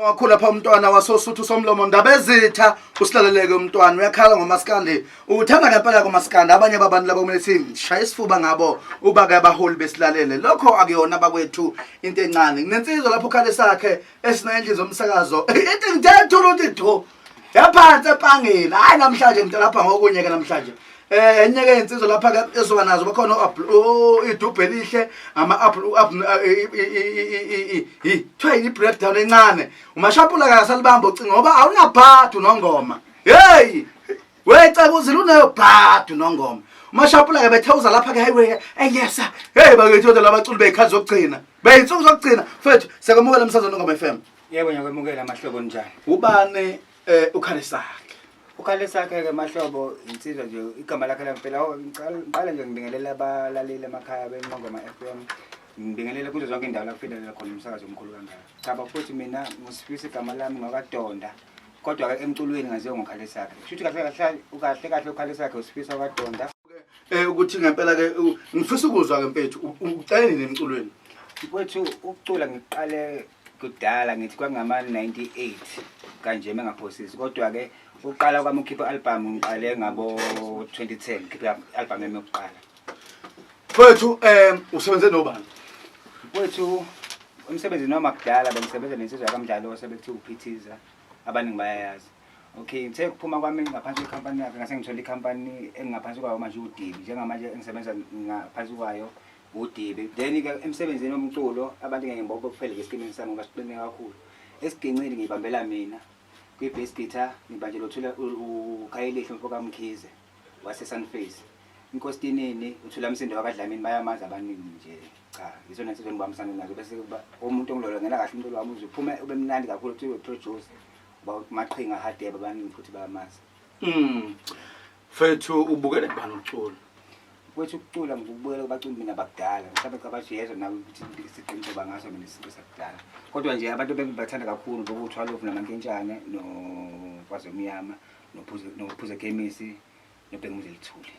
Wakhula pha umntwana wasosuthu somlomo ndabezitha usilaleleke umntwana uyakhala ngomaskandi uthanda ngempela ngomaskandi abanye babantu labo kumele sishaya isifuba ngabo ubake abaholi besilalele lokho akuyona bakwethu into encane kunensizwa lapho ukhale sakhe esinendli zomsakazo into ngithethu uthi yaphansi epangeni hayi namhlanje ngitela lapha ngokunyeka namhlanje enyeke insizwa lapha ezoba nazo bakhona idubhe lihle ama twini breakdown encane umashapula akasalibamba ucinga ngoba awunabhadu nongoma hey weceba uzile unebhadu nongoma umashapula ke bethawuza lapha ke highway eyesa hey bakethu labaculi bekhazi zokugcina beyinsuku zokugcina mfethu sekwamukela umsazwe nongoma FM. Yebo ngiyakwemukela amahlobo njani ubani ukhale sakhe ukhale sakhe ke mahlobo insizwa nje igama lakhe lampela ngiqala nje ngibingelela abalaleli emakhaya beNongoma FM ngibingelela kuzo zonke indawo la kufinyelela khona umsakazo omkhulu kangaka cha futhi mina ngusifisa igama lami ngakadonda kodwa ke emculweni ngaziwa ngokhale sakhe futhi kahle ukhale sakhe usifisa kadonda ukuthi ngempela ke ngifisa ukuzwa ke mfethu ucela nini emculweni mfethu ukucula ngiqale kudala ngithi kwangama 98 kanje mengaphosisi kodwa ke uqala kwami ukhipha album ngiqale ngabo 2010 khipha album yami yokuqala. Mfethu usebenze nobani? Mfethu umsebenzi noma kudala bengisebenza nensizwa yakamdlalo osebethi uPhithiza abaningi bayayazi. Okay ngithe kuphuma kwami ngaphansi kwecompany yakhe ngase ngithola icompany engaphansi kwayo manje uDibi njengamanje engisebenza ngaphansi kwayo uDibi then ke emsebenzini womculo abantu ngeke ngibophe kuphela ngesikimini sami ngoba siqine kakhulu esiginqile ngibambela mina kwi-bass guitar ngibanje lothula uKhayelihle mfoka Mkhize wase Sunface inkostinini uthula umsindo wakadlamini bayamazi abaningi nje cha yizona izinto engibambisana nazo bese umuntu ongilolo ngena kahle umculo wami uzophuma ube mnandi kakhulu uthi produce maqhinga hadebe abaningi futhi bayamazi. Mfethu ubukele kubani uculo? Mfethu ukucula ngikubukela kubaculi mina bakudala mhlawumbe cabashe yezwa nawe ukuthi siqinile bangaso mina isinto sakudala kodwa nje abantu bengibathanda kakhulu ngokuthi uThwalofu namankentshane noFazomnyama nophuze Khemisi noBhekumuzi Lithuli.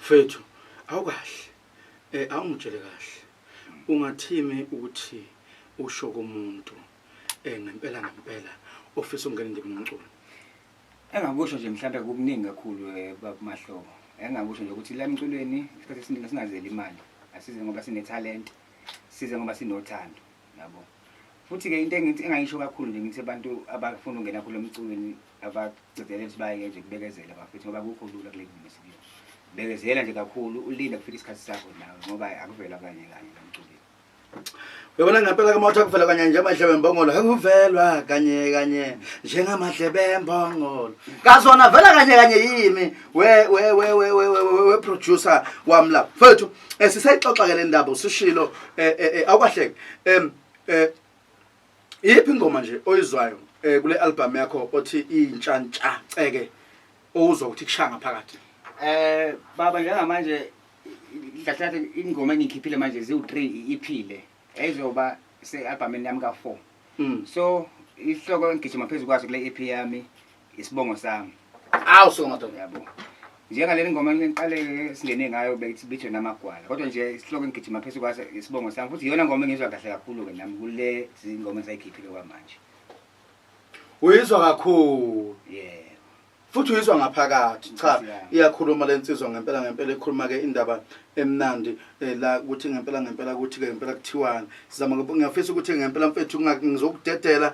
Mfethu awukahle awungitshele kahle ungathini ukuthi usho komuntu ngempela ofisa ukungena indimi nomculo engakusho nje mhlawumbe kubuningi kakhulu babamahlobo engakusho nje ukuthi la emculweni isikhathi esiningi singazeli imali asize ngoba sine talent size ngoba sinothando yabo futhi ke into engithi engayisho kakhulu nje ngithi abantu abafuna ukungena kulo mculweni abacedele ukuthi baye nje kubekezela bafithi ngoba kukho lula kule music bekezela nje kakhulu ulinde kufika isikhathi sakho nawe ngoba akuvela kanye emculweni. Uyabona ngempela kamathi akuvela kanye nje amadlebe embongolo akuvelwa kanye njengamahlebe embongolo kazona vela kanye yimi we producer wami la mfethu sisayixoxa ke le ndaba usishilo awukahleke yiphi ingoma nje oyizwayo kule album yakho othi intshantsha ceke owuzwa ukuthi kushaya ngaphakathi baba njengamanje ngahlathi ingoma engikhiphile manje ziwu3 iphile ezoba se-albumini yami ka4 so isihloko engigijima phezulu kwaso kule EP yami isibongo sami so madoda yabo njengaleli ngoma ngiqale singene ngayo bethwe namagwala kodwa nje isihloko engigijima phezulu kwaso isibongo sami futhi iyona ngoma engizwa kahle kakhulu ke nami kule zingoma ezayikhiphile kwamanje uyizwa kakhulu yeah futhi uyizwa ngaphakathi cha iyakhuluma lensizwa ngempela ekhuluma ke indaba emnandi la ukuthi ngempela ukuthi ke ngempela kuthiwani sizama ngiyafisa ukuthi ngempela mfethu ngizokudedela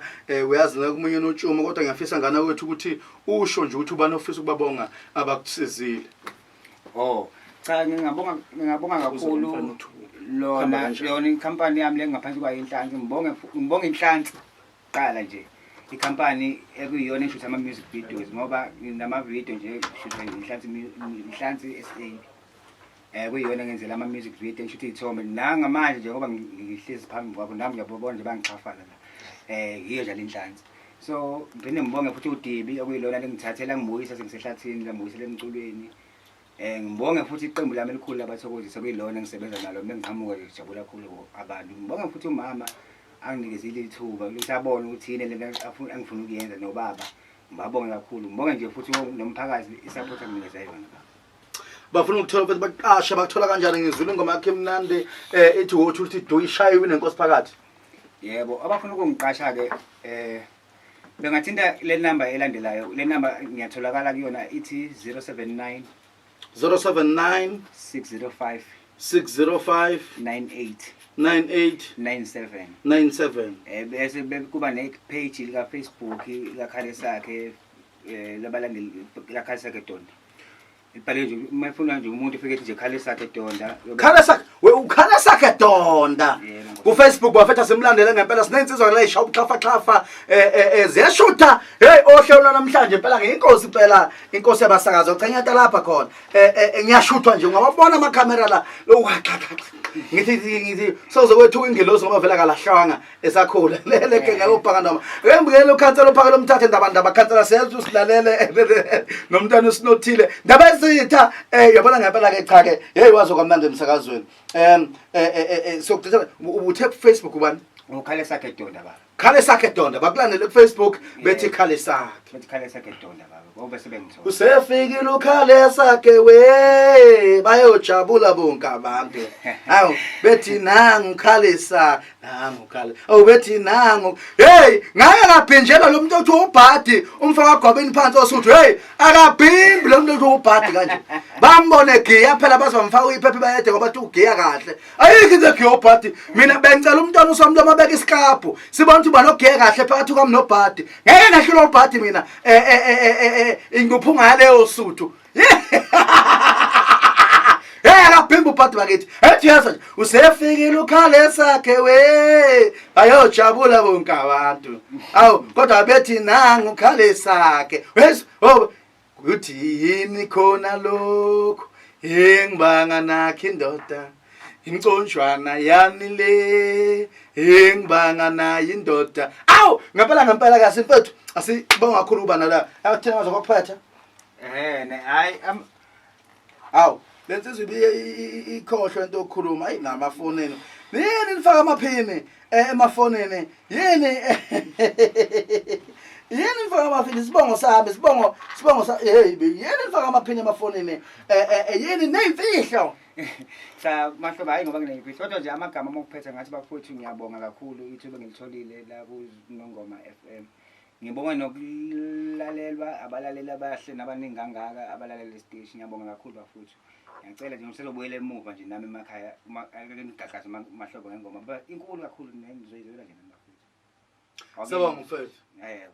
uyazi la kumunye notshumo kodwa ngiyafisa ngana wethu ukuthi usho nje ukuthi ubani ofisa ukubabonga abakusizile. Cha ngingabonga kakhulu yona inkampani yami lengaphansi kwayo Inhlanzi ngibonga Inhlanzi qala nje ikhampani ekuyiyona eshutha ama music videos ngoba nama video nje shutha Inhlanzi SA kuyiyona ngenzela ama music video ngishutha izithombe nangamanje nje ngoba ngihlezi phambi kwabo nami ngiyabona nje bangichafana la yiyo njalo Inhlanzi so ngibene ngibonge futhi uDibi okuyilona lengithathela ngibuyisa sengisehlathini ngibuyisela emculweni ngibonge futhi iqembu lami elikhulu labathokozisa kuyilona ngisebenza nalo bengiqhamuka ngijabula kakhulu abantu ngibonge futhi umama anginikezile ithuba ukuthi abone ukuthi yini lento angifuna ukuyenza nobaba Ngibabonge kakhulu. Ngibonge nje futhi nomphakathi isupport enginikeza yona. Bafuna ukuthola ukuthi baqashe bakuthola kanjani ngizwile ingoma yakhe emnandi ethi ukuthi do ishayiwe nenkosi phakathi. Yebo, abafuna ukungiqasha ke bengathinta le number elandelayo. Le number ngiyatholakala kuyona ithi 079 079 605 605 98 98 97. 97. Bese kuba ne-page lika Facebook la Khalesakhe labalandeli la Khalesakhe Donda. Ibhale nje mayifuna nje umuntu ufike nje Khalesakhe Donda. Ukhalesakhe Donda. Ku Facebook wafetha simlandele ngempela sinensizwa la isha ubuxhafa ziyashutha hey ohlelo namhlanje impela ngeinkosi phela inkosi yabasakazi ocanyata lapha khona ngiyashuthwa nje ungabona ama camera la ngithi sozokwethuka ingelosi ngoba vela kalahlanga esakhula leleke ngayobhaka noma ngembukele ukhansela ophakela umthathe ndaba khansela siyezwe usilalele nomntana usinothile ndaba ezitha yabona ngempela ke cha ke hey wazo kwamnandi emsakazweni sokuthetha uthe Facebook ubani Khalesakhe Donda baba. Khalesakhe Donda bakulandele ku Facebook bethi Khalesakhe. Bethi Khalesakhe Donda baba. Ngoba sebengithola. Usefikile uKhalesakhe we bayojabula bonke abantu. Hawu bethi nangu Khalesakhe nangu Khale. Oh bethi nangu hey ngake ngaphinjela lo muntu othi ubhadi umfaka gwabeni phansi osuthi hey akaphimbi lo muntu othi ubhadi kanje. Bambone giya phela bazomfaka iphepha bayede ngoba uthi ugiya kahle. Ayikho into giya ubhadi mina bengicela umntwana usomlomo abeka isikaphu. Sibona ukuthi banogiya kahle phakathi kwami nobhadi. Ngeke ngahlula ubhadi mina inguphunga leyo suthu. Akaphimba ubhadi bakithi. Ethi yesa nje usefikile uKhalesakhe we bayojabula bonke abantu. Awu kodwa bethi nangu Khalesakhe. Wes oh kuthi yini khona lokho engibanga nakhe indoda inconjwana yani le engibanga naye indoda. Awu ngempela kahle mfethu asibonga kakhulu uba nala athina ngazokuphatha hayi awu lensizwe ikhohlwe into okukhuluma ayi namafoneni yini nifaka amaphini emafoneni yini yini nifaka amaphini sibongo sami sibongo hey yini nifaka amaphini emafoneni yini nemfihlo cha mahlobo hayi ngoba ngineyimfihlo kodwa nje amagama mokuphetha ngathi bafowethu ngiyabonga kakhulu ithuba ngilitholile la ku Nongoma FM. Ngibonga nokulalelwa abalaleli abahle nabaningi kangaka abalalela isiteshi ngiyabonga kakhulu bafowethu. Ngiyacela nje ngisezobuyela emuva nje nami emakhaya ngigagaza mahlobo ngengoma inkulu kakhulu nengizoyizwela nje nami bafowethu. Sawubona mfethu. Yebo.